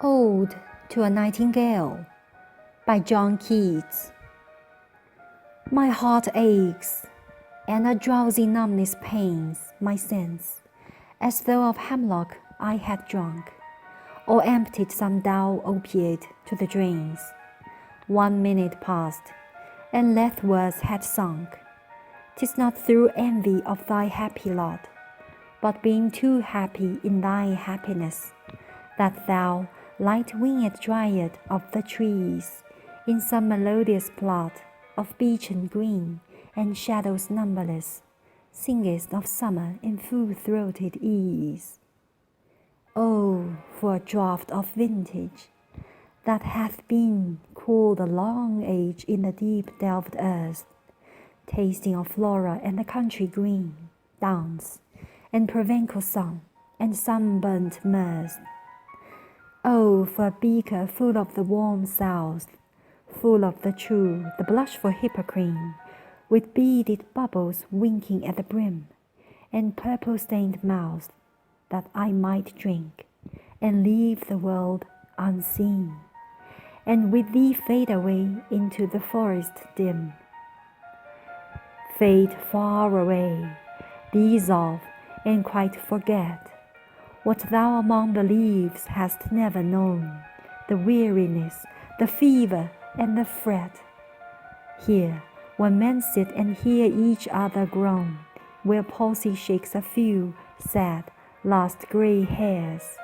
Ode to a Nightingale by John Keats. My heart aches, and a drowsy numbness pains my sense, as though of hemlock I had drunk, or emptied some dull opiate to the drains. 1 minute passed, and Lethe-wards had sunk. 'Tis not through envy of thy happy lot, but being too happy in thy happiness, that thou, light-winged Dryad of the trees, in some melodious plot of beechen green and shadows numberless, singest of summer in full-throated ease. Oh, for a draught of vintage, that hath been cooled a long age in the deep-delved earth, tasting of Flora and the country green, dance, and Provençal sun, and sunburnt mirth. Oh, for a beaker full of the warm south, full of the true, the blushful Hippocrene, with beaded bubbles winking at the brim, and purple-stained mouth, that I might drink, and leave the world unseen, and with thee fade away into the forest dim. Fade far away, dissolve, and quite forget what thou among the leaves hast never known, the weariness, the fever, and the fret. Here, when men sit and hear each other groan, where palsy shakes a few sad, last grey hairs,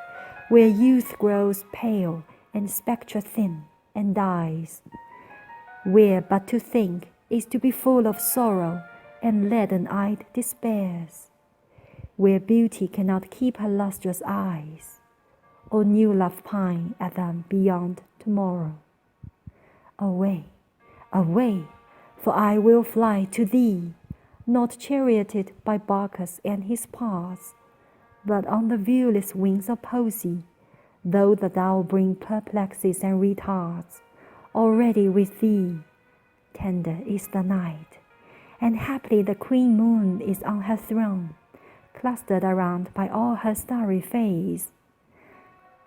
where youth grows pale and spectre thin and dies, where but to think is to be full of sorrow and leaden-eyed despairs, where beauty cannot keep her lustrous eyes, or new love pine at them beyond tomorrow. Away, away, for I will fly to thee, not charioted by Bacchus and his parts, but on the viewless wings of poesy, though that thou bring perplexes and retards. Already with thee, tender is the night, and happily the queen moon is on her throne, clustered around by all her starry face.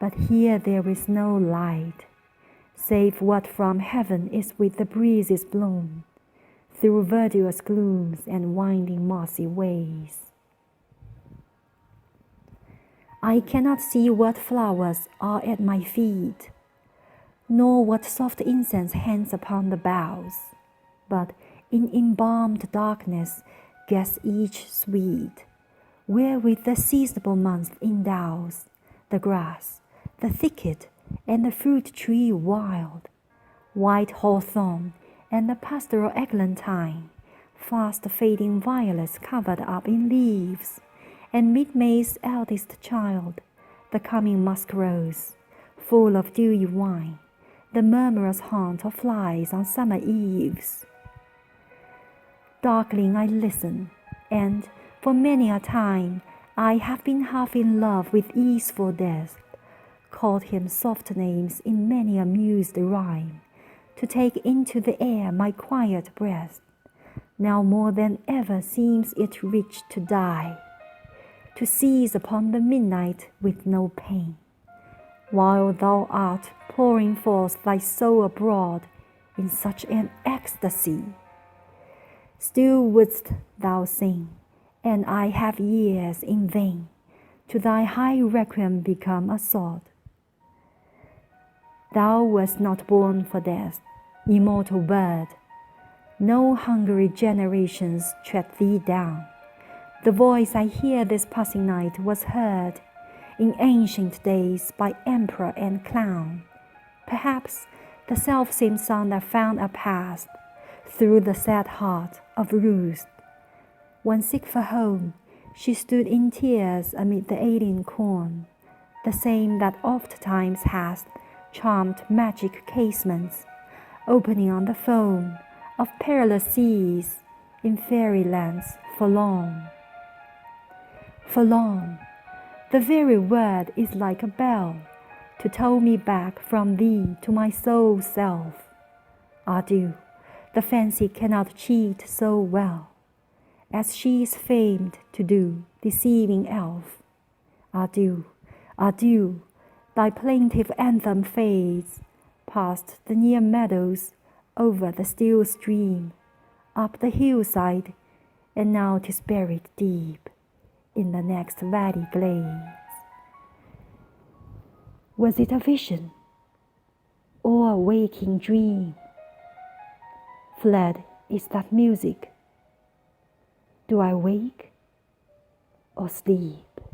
But here there is no light, save what from heaven is with the breezes blown, through verdurous glooms and winding mossy ways. I cannot see what flowers are at my feet, nor what soft incense hangs upon the boughs, but in embalmed darkness guess each sweet, wherewith the seasonable month endows the grass, the thicket, and the fruit tree wild, white hawthorn, and the pastoral eglantine, fast fading violets covered up in leaves, and mid-May's eldest child, the coming musk rose, full of dewy wine, the murmurous haunt of flies on summer eves. Darkling I listen, and for many a time I have been half in love with easeful death, called him soft names in many a mused rhyme, to take into the air my quiet breath. Now more than ever seems it rich to die, to seize upon the midnight with no pain, while thou art pouring forth thy soul abroad in such an ecstasy. Still wouldst thou sing, and I have years in vain to thy high requiem become a sod. Thou wast not born for death, immortal bird. No hungry generations tread thee down. The voice I hear this passing night was heard in ancient days by emperor and clown. Perhaps the selfsame song that found a path through the sad heart of Ruth. When sick for home, she stood in tears amid the alien corn, the same that oft-times hath charmed magic casements, opening on the foam of perilous seas in fairy lands forlorn. Forlorn, the very word is like a bell to toll me back from thee to my soul's self. Adieu, the fancy cannot cheat so well, as she is famed to do, deceiving elf. Adieu, adieu, thy plaintive anthem fades, past the near meadows, over the still stream, up the hillside, and now 'tis buried deep in the next valley glades. Was it a vision or a waking dream? Fled is that music. Do I wake or sleep?